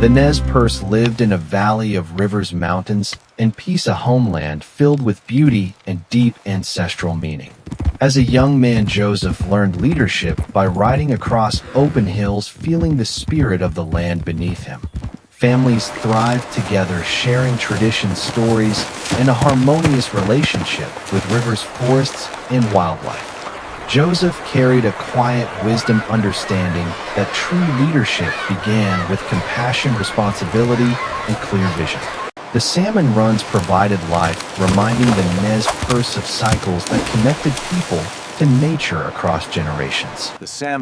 The Nez Perce lived in a valley of rivers, mountains, and peace, a homeland filled with beauty and deep ancestral meaning. As a young man, Joseph learned leadership by riding across open hills, feeling the spirit of the land beneath him. Families thrived together, sharing traditions, stories, and a harmonious relationship with rivers, forests, and wildlife. Joseph carried a quiet wisdom, understanding that true leadership began with compassion, responsibility, and clear vision. The salmon runs provided life, reminding the Nez Perce of cycles that connected people to nature across generations.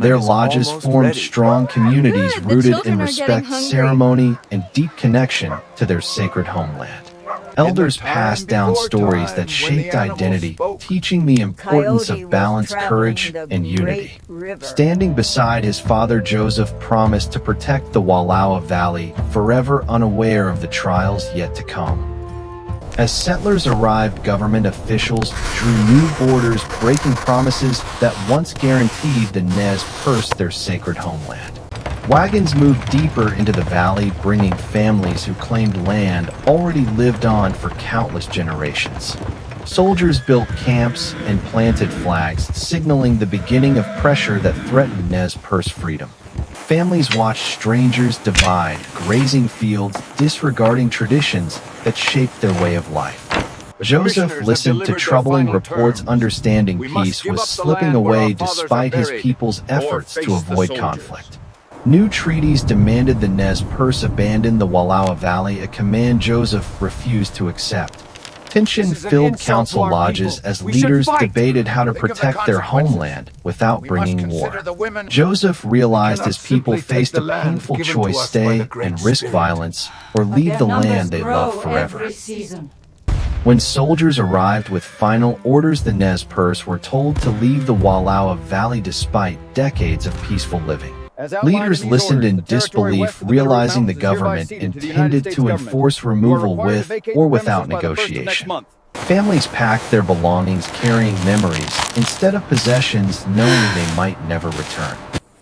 Their lodges formed strong communities rooted in respect, ceremony, and deep connection to their sacred homeland. Elders passed down stories that shaped identity, teaching the importance of balance, courage, and unity. Standing beside his father, Joseph promised to protect the Wallowa Valley, forever unaware of the trials yet to come. As settlers arrived, government officials drew new borders, breaking promises that once guaranteed the Nez Perce their sacred homeland. Wagons moved deeper into the valley, bringing families who claimed land already lived on for countless generations. Soldiers built camps and planted flags, signaling the beginning of pressure that threatened Nez Perce freedom. Families watched strangers divide, grazing fields, disregarding traditions that shaped their way of life. Joseph listened to troubling reports, understanding peace was slipping away despite his people's efforts to avoid conflict. New treaties demanded the Nez Perce abandon the Wallowa Valley, a command Joseph refused to accept. Tension filled council lodges as leaders debated how to protect their homeland without bringing war. Joseph realized his people faced a painful choice: stay and risk violence, or leave the land they loved forever. When soldiers arrived with final orders, the Nez Perce were told to leave the Wallowa Valley despite decades of peaceful living. Leaders listened in disbelief, realizing the government intended to enforce removal with or without negotiation. Families packed their belongings, carrying memories instead of possessions, knowing they might never return.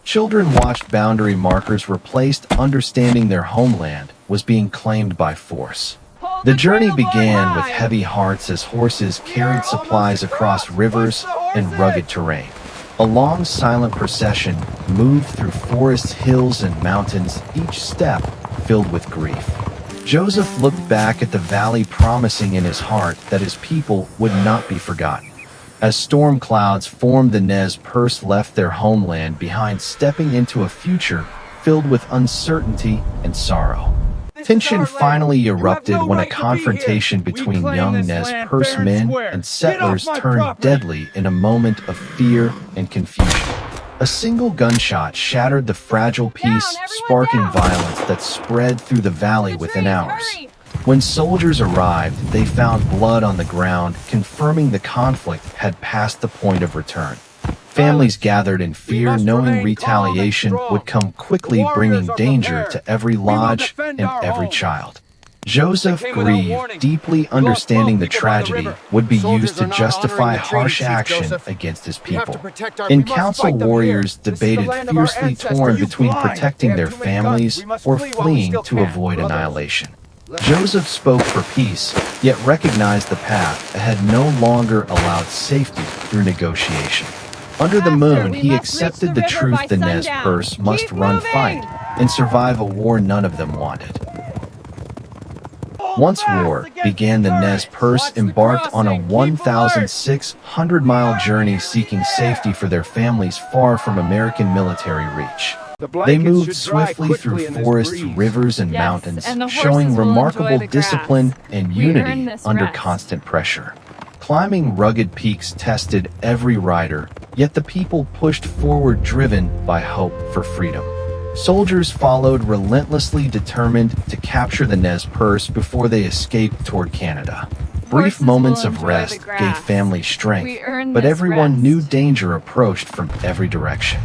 Children watched boundary markers replaced, understanding their homeland was being claimed by force. The journey began with heavy hearts as horses carried supplies across rivers and rugged terrain. A long, silent procession moved through forests, hills, and mountains, each step filled with grief. Joseph looked back at the valley, promising in his heart that his people would not be forgotten. As storm clouds formed, the Nez Perce left their homeland behind, stepping into a future filled with uncertainty and sorrow. Tension finally erupted when a confrontation between young Nez Perce men and settlers turned deadly in a moment of fear and confusion. A single gunshot shattered the fragile peace, sparking violence that spread through the valley within hours. When soldiers arrived, they found blood on the ground, confirming the conflict had passed the point of return. Families gathered in fear, knowing retaliation would come quickly, bringing danger to every lodge and every child. Joseph grieved deeply, understanding the tragedy would be used to justify harsh action against his people. In council, warriors debated fiercely, torn between protecting their families or fleeing to avoid annihilation. Joseph spoke for peace, yet recognized the path ahead no longer allowed safety through negotiation. Under the moon, he accepted the truth: the Nez Perce must run, fight, and survive a war none of them wanted. Once war began, the Nez Perce embarked on a 1,600-mile journey, seeking safety for their families far from American military reach. They moved swiftly through forests, rivers, and mountains, showing remarkable discipline and unity under constant pressure. Climbing rugged peaks tested every rider, yet the people pushed forward, driven by hope for freedom. Soldiers followed relentlessly, determined to capture the Nez Perce before they escaped toward Canada. Brief moments of rest gave families strength, but everyone knew danger approached from every direction.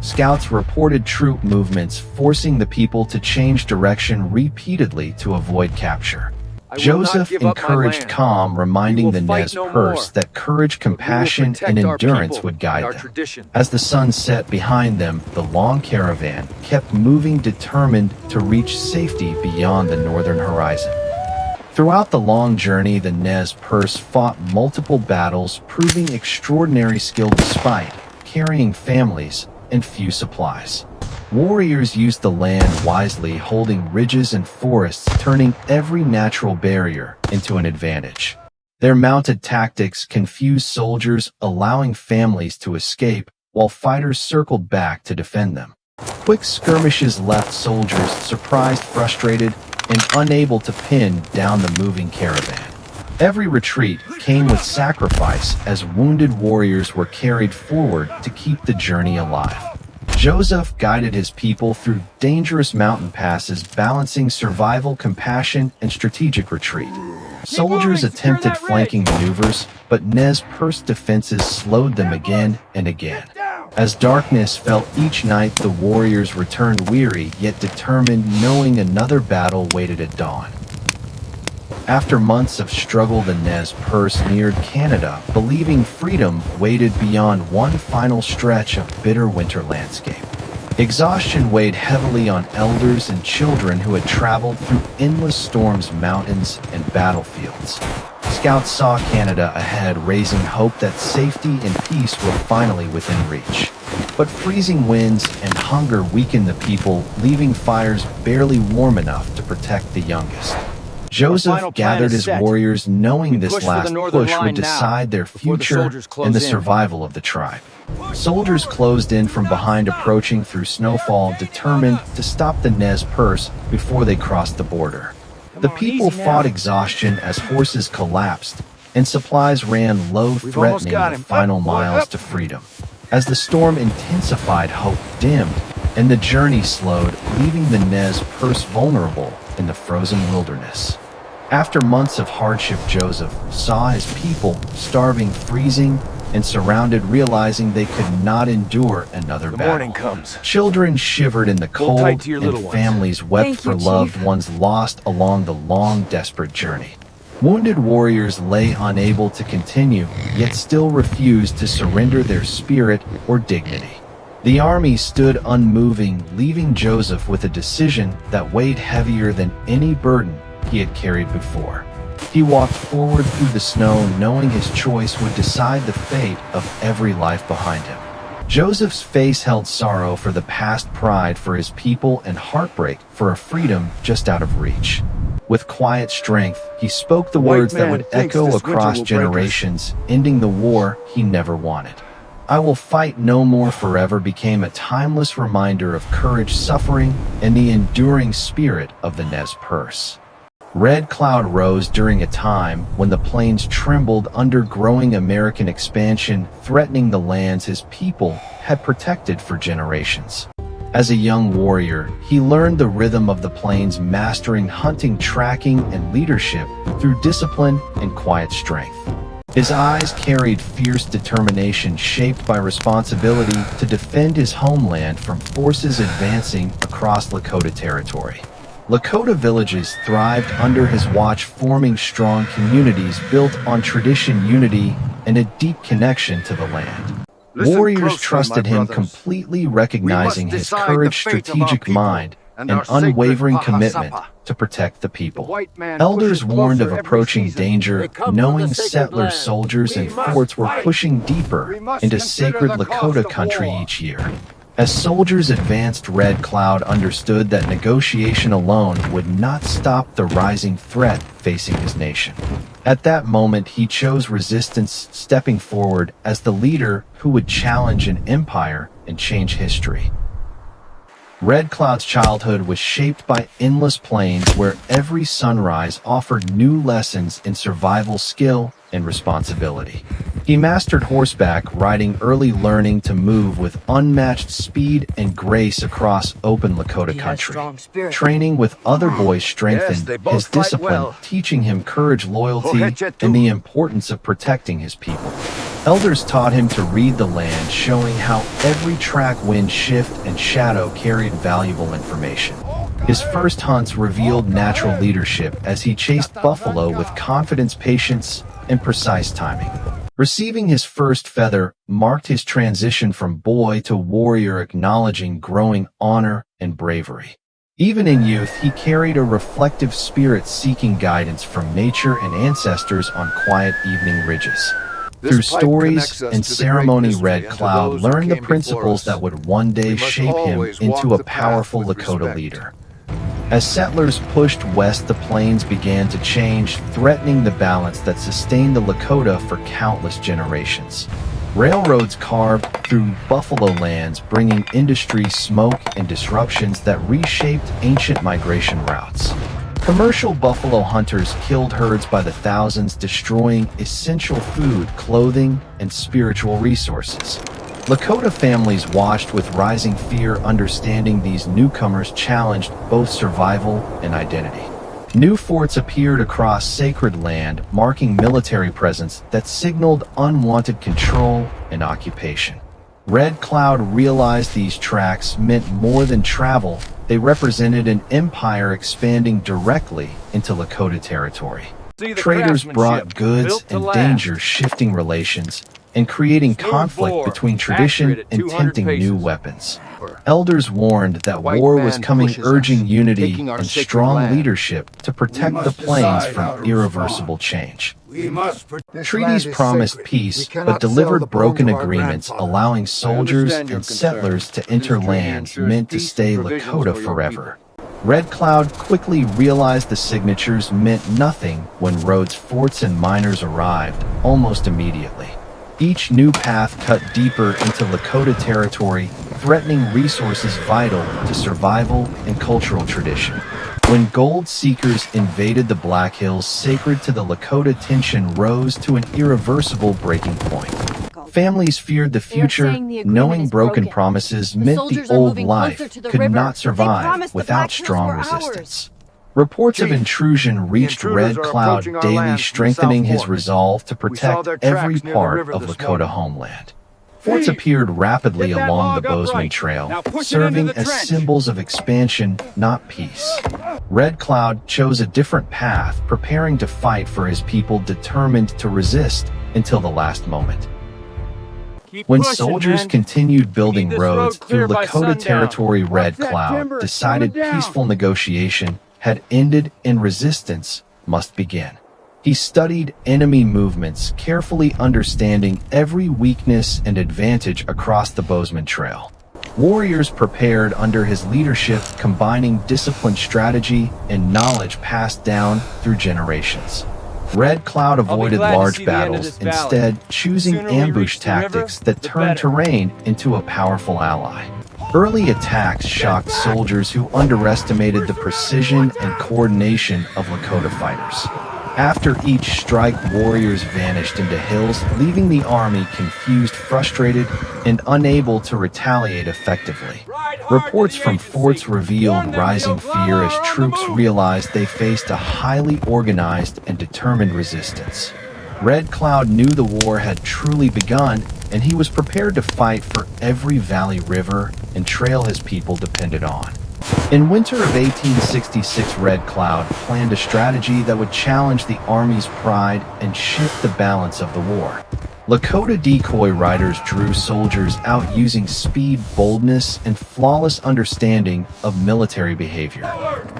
Scouts reported troop movements, forcing the people to change direction repeatedly to avoid capture. Joseph encouraged calm, reminding the Nez Perce that courage, compassion, and endurance would guide them. As the sun set behind them, the long caravan kept moving, determined to reach safety beyond the northern horizon. Throughout the long journey, the Nez Perce fought multiple battles, proving extraordinary skill despite carrying families and few supplies. Warriors used the land wisely, holding ridges and forests, turning every natural barrier into an advantage. Their mounted tactics confused soldiers, allowing families to escape, while fighters circled back to defend them. Quick skirmishes left soldiers surprised, frustrated, and unable to pin down the moving caravan. Every retreat came with sacrifice as wounded warriors were carried forward to keep the journey alive. Joseph guided his people through dangerous mountain passes, balancing survival, compassion, and strategic retreat. Soldiers attempted flanking maneuvers, but Nez Perce defenses slowed them again and again. As darkness fell each night, the warriors returned weary yet determined, knowing another battle waited at dawn. After months of struggle, the Nez Perce neared Canada, believing freedom waited beyond one final stretch of bitter winter landscape. Exhaustion weighed heavily on elders and children who had traveled through endless storms, mountains, and battlefields. Scouts saw Canada ahead, raising hope that safety and peace were finally within reach. But freezing winds and hunger weakened the people, leaving fires barely warm enough to protect the youngest. Joseph gathered his warriors, knowing this last push would decide their future and the survival of the tribe. Soldiers closed in from behind, approaching through snowfall, determined to stop the Nez Perce before they crossed the border. The people fought exhaustion as horses collapsed and supplies ran low, threatening the final miles to freedom. As the storm intensified, hope dimmed, and the journey slowed, leaving the Nez Perce vulnerable in the frozen wilderness. After months of hardship, Joseph saw his people starving, freezing, and surrounded, realizing they could not endure another battle. Morning comes. Children shivered in the cold, and families wept for loved ones lost along the long, desperate journey. Wounded warriors lay unable to continue, yet still refused to surrender their spirit or dignity. The army stood unmoving, leaving Joseph with a decision that weighed heavier than any burden he had carried before. He walked forward through the snow, knowing his choice would decide the fate of every life behind him. Joseph's face held sorrow for the past, pride for his people, and heartbreak for a freedom just out of reach. With quiet strength, he spoke the words that would echo across generations, ending the war he never wanted. "I will fight no more forever" became a timeless reminder of courage, suffering, and the enduring spirit of the Nez Perce. Red cloud rose during a time when the plains trembled under growing American expansion, threatening the lands his people had protected for generations. As a young warrior, he learned the rhythm of the plains, mastering hunting, tracking, and leadership through discipline and quiet strength. His eyes carried fierce determination, shaped by responsibility to defend his homeland from forces advancing across Lakota territory. Lakota villages thrived under his watch, forming strong communities built on tradition, unity, and a deep connection to the land. Warriors trusted him completely, recognizing his courage, strategic mind, and unwavering commitment to protect the people. Elders warned of approaching danger, knowing settlers, soldiers, and forts were pushing deeper into sacred Lakota country each year. As soldiers advanced, Red Cloud understood that negotiation alone would not stop the rising threat facing his nation. At that moment, he chose resistance, stepping forward as the leader who would challenge an empire and change history. Red Cloud's childhood was shaped by endless plains where every sunrise offered new lessons in survival, skill, and responsibility. He mastered horseback riding early, learning to move with unmatched speed and grace across open Lakota country. Training with other boys strengthened his discipline, teaching him courage, loyalty, and the importance of protecting his people. Elders taught him to read the land, showing how every track, wind, shift, and shadow carried valuable information. His first hunts revealed natural leadership as he chased buffalo with confidence, patience, and precise timing. Receiving his first feather marked his transition from boy to warrior, acknowledging growing honor and bravery. Even in youth, he carried a reflective spirit, seeking guidance from nature and ancestors on quiet evening ridges. Through stories and ceremony, Red Cloud learned the principles that would one day shape him into a powerful Lakota leader. As settlers pushed west, the plains began to change, threatening the balance that sustained the Lakota for countless generations. Railroads carved through buffalo lands, bringing industry, smoke, and disruptions that reshaped ancient migration routes. Commercial buffalo hunters killed herds by the thousands, destroying essential food, clothing, and spiritual resources. Lakota families watched with rising fear, understanding these newcomers challenged both survival and identity. New forts appeared across sacred land, marking military presence that signaled unwanted control and occupation. Red Cloud realized these tracks meant more than travel. They represented an empire expanding directly into Lakota territory. Traders brought goods and danger, shifting relations and creating conflict between tradition and tempting new weapons. Elders warned that war was coming, urging unity and strong leadership to protect the plains from irreversible change. Treaties promised peace, but delivered broken agreements, allowing soldiers and settlers to enter lands meant to stay Lakota forever. Red Cloud quickly realized the signatures meant nothing when roads, forts, and miners arrived almost immediately. Each new path cut deeper into Lakota territory, threatening resources vital to survival and cultural tradition. When gold seekers invaded the Black Hills, sacred to the Lakota, tension rose to an irreversible breaking point. Families feared the future, knowing broken promises meant the old life could not survive without strong resistance. Reports of intrusion reached Red Cloud daily, strengthening his resolve to protect every part of Lakota homeland. Forts appeared rapidly along the Bozeman Trail, serving as symbols of expansion, not peace. Red Cloud chose a different path, preparing to fight for his people, determined to resist until the last moment. When soldiers continued building roads through Lakota territory, Red Cloud decided peaceful negotiation had ended and resistance must begin. He studied enemy movements, carefully understanding every weakness and advantage across the Bozeman Trail. Warriors prepared under his leadership, combining disciplined strategy and knowledge passed down through generations. Red Cloud avoided large battles, instead choosing ambush tactics that turned terrain into a powerful ally. Early attacks shocked soldiers who underestimated the precision and coordination of Lakota fighters. After each strike, warriors vanished into hills, leaving the army confused, frustrated, and unable to retaliate effectively. Reports from forts revealed rising fear as troops realized they faced a highly organized and determined resistance. Red Cloud knew the war had truly begun, and he was prepared to fight for every valley, river, and trail his people depended on. In winter of 1866, Red Cloud planned a strategy that would challenge the Army's pride and shift the balance of the war. Lakota decoy riders drew soldiers out using speed, boldness, and flawless understanding of military behavior.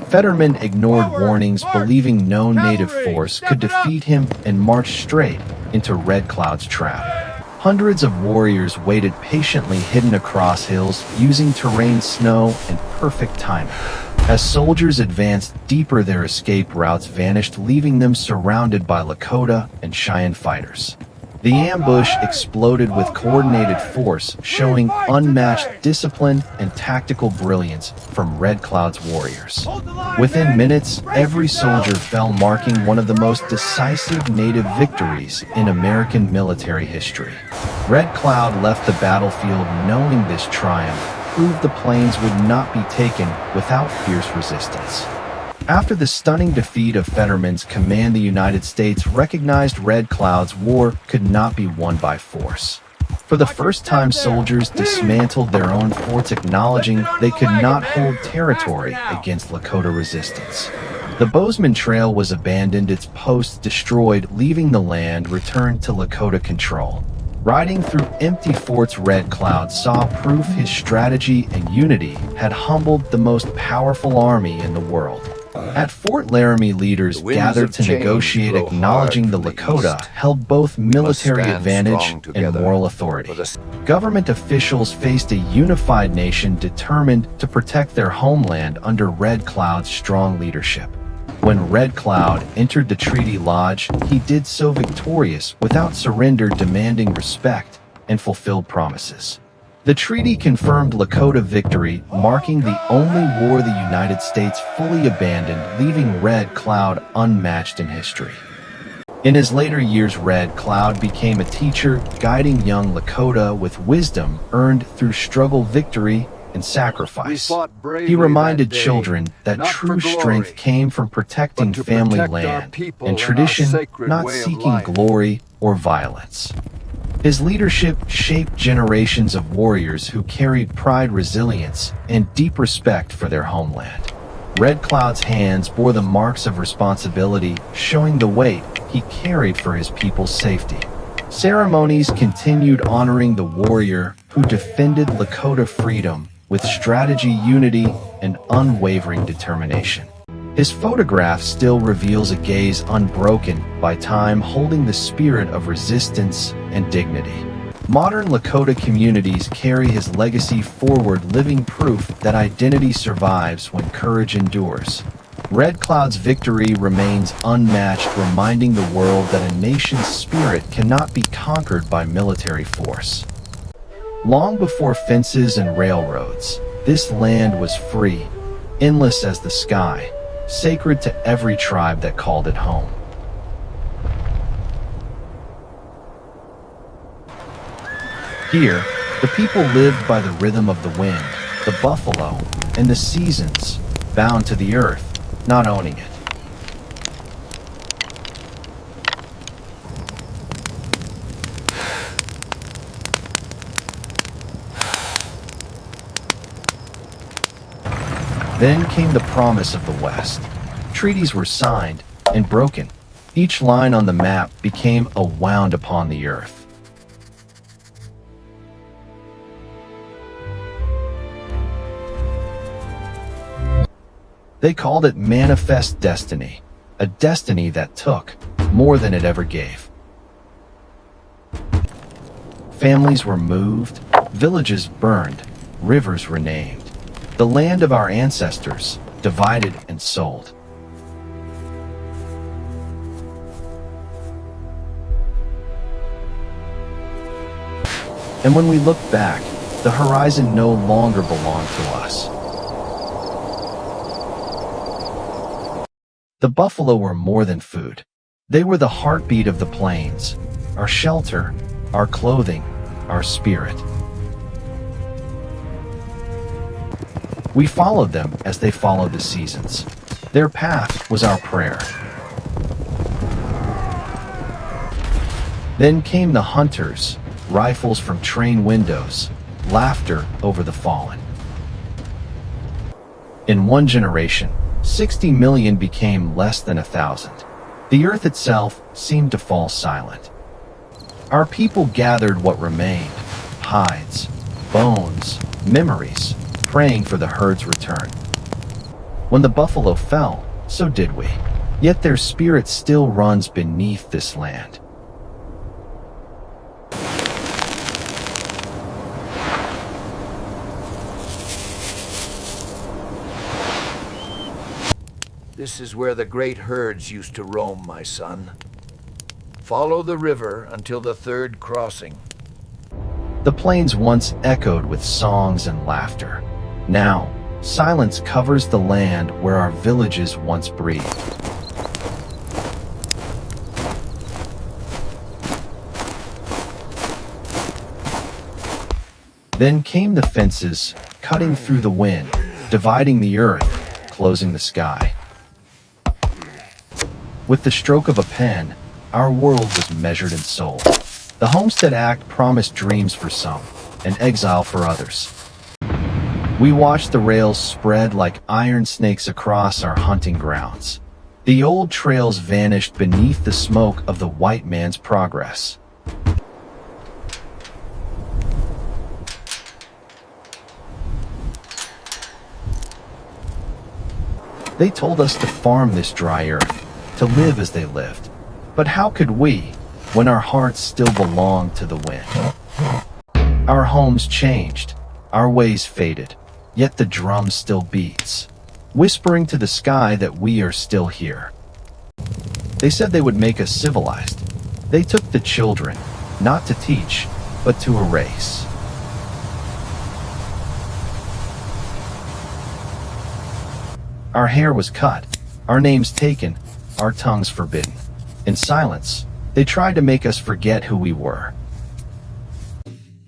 Fetterman ignored warnings, believing no native force could defeat him, and marched straight into Red Cloud's trap. Hundreds of warriors waited patiently, hidden across hills, using terrain, snow, and perfect timing. As soldiers advanced deeper, their escape routes vanished, leaving them surrounded by Lakota and Cheyenne fighters. The ambush exploded with coordinated force, showing unmatched discipline and tactical brilliance from Red Cloud's warriors. Within minutes, every soldier fell, marking one of the most decisive native victories in American military history. Red Cloud left the battlefield knowing this triumph proved the plains would not be taken without fierce resistance. After the stunning defeat of Fetterman's command, the United States recognized Red Cloud's war could not be won by force. For For the first time, soldiers dismantled their own forts, acknowledging they could not hold territory against Lakota resistance. The Bozeman Trail was abandoned, its posts destroyed, leaving the land returned to Lakota control. Riding through empty forts, Red Cloud saw proof his strategy and unity had humbled the most powerful army in the world. At Fort Laramie, leaders gathered to negotiate, acknowledging the Lakota held both military advantage and moral authority. Government officials faced a unified nation determined to protect their homeland under Red Cloud's strong leadership. When Red Cloud entered the Treaty Lodge, he did so victorious, without surrender, demanding respect and fulfilled promises. The treaty confirmed Lakota victory, marking the only war the United States fully abandoned, leaving Red Cloud unmatched in history. In his later years, Red Cloud became a teacher, guiding young Lakota with wisdom earned through struggle, victory, and sacrifice. He reminded children that true strength came from protecting family land and tradition, not seeking glory or violence. His leadership shaped generations of warriors who carried pride, resilience, and deep respect for their homeland. Red Cloud's hands bore the marks of responsibility, showing the weight he carried for his people's safety. Ceremonies continued honoring the warrior who defended Lakota freedom with strategy, unity, and unwavering determination. His photograph still reveals a gaze unbroken by time, holding the spirit of resistance and dignity. Modern Lakota communities carry his legacy forward, living proof that identity survives when courage endures. Red Cloud's victory remains unmatched, reminding the world that a nation's spirit cannot be conquered by military force. Long before fences and railroads, this land was free, endless as the sky, sacred to every tribe that called it home. Here, the people lived by the rhythm of the wind, the buffalo, and the seasons, bound to the earth, not owning it. Then came the promise of the West. Treaties were signed and broken. Each line on the map became a wound upon the earth. They called it Manifest Destiny, a destiny that took more than it ever gave. Families were moved, villages burned, rivers renamed. The land of our ancestors, divided and sold. And when we look back, the horizon no longer belonged to us. The buffalo were more than food. They were the heartbeat of the plains, our shelter, our clothing, our spirit. We followed them as they followed the seasons. Their path was our prayer. Then came the hunters, rifles from train windows, laughter over the fallen. In one generation, 60 million became less than 1,000. The earth itself seemed to fall silent. Our people gathered what remained, hides, bones, memories, praying for the herd's return. When the buffalo fell, so did we. Yet their spirit still runs beneath this land. This is where the great herds used to roam, my son. Follow the river until the third crossing. The plains once echoed with songs and laughter. Now, silence covers the land where our villages once breathed. Then came the fences, cutting through the wind, dividing the earth, closing the sky. With the stroke of a pen, our world was measured and sold. The Homestead Act promised dreams for some and exile for others. We watched the rails spread like iron snakes across our hunting grounds. The old trails vanished beneath the smoke of the white man's progress. They told us to farm this dry earth, to live as they lived. But how could we, when our hearts still belonged to the wind? Our homes changed, our ways faded, yet the drum still beats, whispering to the sky that we are still here. They said they would make us civilized. They took the children, not to teach, but to erase. Our hair was cut, our names taken, our tongues forbidden. In silence, they tried to make us forget who we were.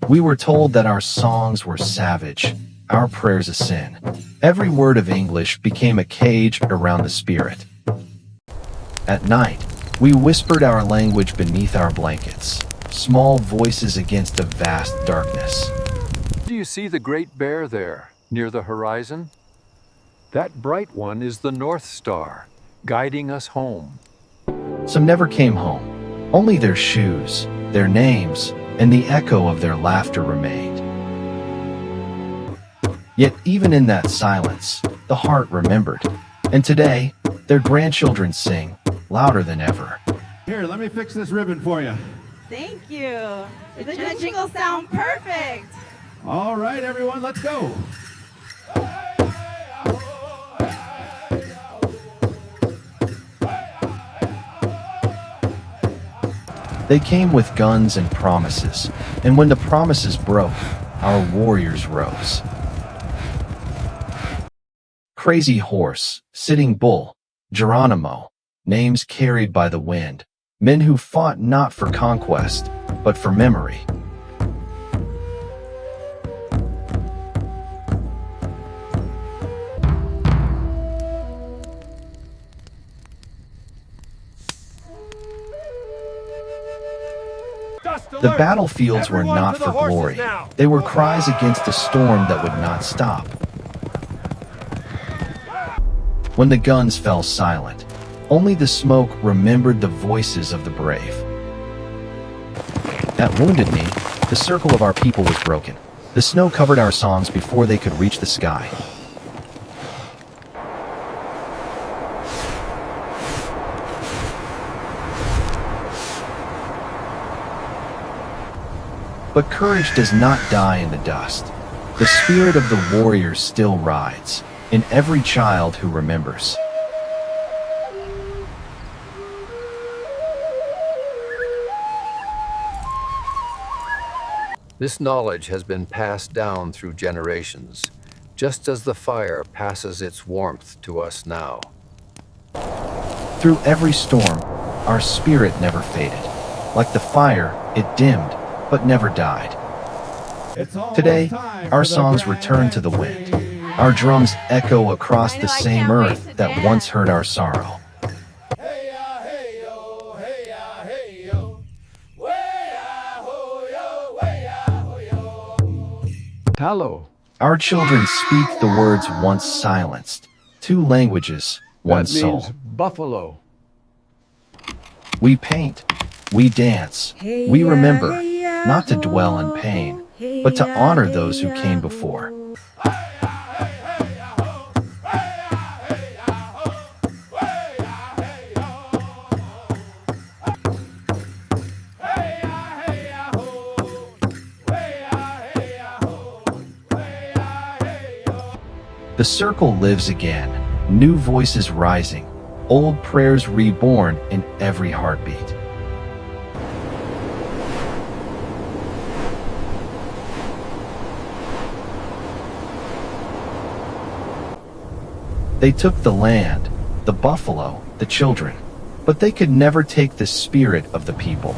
We were told that our songs were savage, our prayers a sin. Every word of English became a cage around the spirit. At night, we whispered our language beneath our blankets, small voices against a vast darkness. Do you see the Great Bear there, near the horizon? That bright one is the North Star, guiding us home. Some never came home. Only their shoes, their names, and the echo of their laughter remained. Yet even in that silence, the heart remembered. And today, their grandchildren sing, louder than ever. Here, let me fix this ribbon for you. Thank you. The jingles sound perfect. All right, everyone, let's go. They came with guns and promises, and when the promises broke, our warriors rose. Crazy Horse, Sitting Bull, Geronimo, names carried by the wind, men who fought not for conquest, but for memory. The battlefields were not for glory. They were cries against a storm that would not stop. When the guns fell silent, only the smoke remembered the voices of the brave. At Wounded Knee, the circle of our people was broken. The snow covered our songs before they could reach the sky. But courage does not die in the dust. The spirit of the warrior still rides in every child who remembers. This knowledge has been passed down through generations, just as the fire passes its warmth to us now. Through every storm, our spirit never faded. Like the fire, it dimmed, but never died. Today, our songs return to the wind. Our drums echo across the same earth that once heard our sorrow. Talo. Our children speak the words once silenced. Two languages, one That soul. means buffalo. We paint, we dance, we remember, not to dwell in pain, but to honor those who came before. The circle lives again, new voices rising, old prayers reborn in every heartbeat. They took the land, the buffalo, the children, but they could never take the spirit of the people.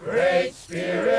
Great Spirit.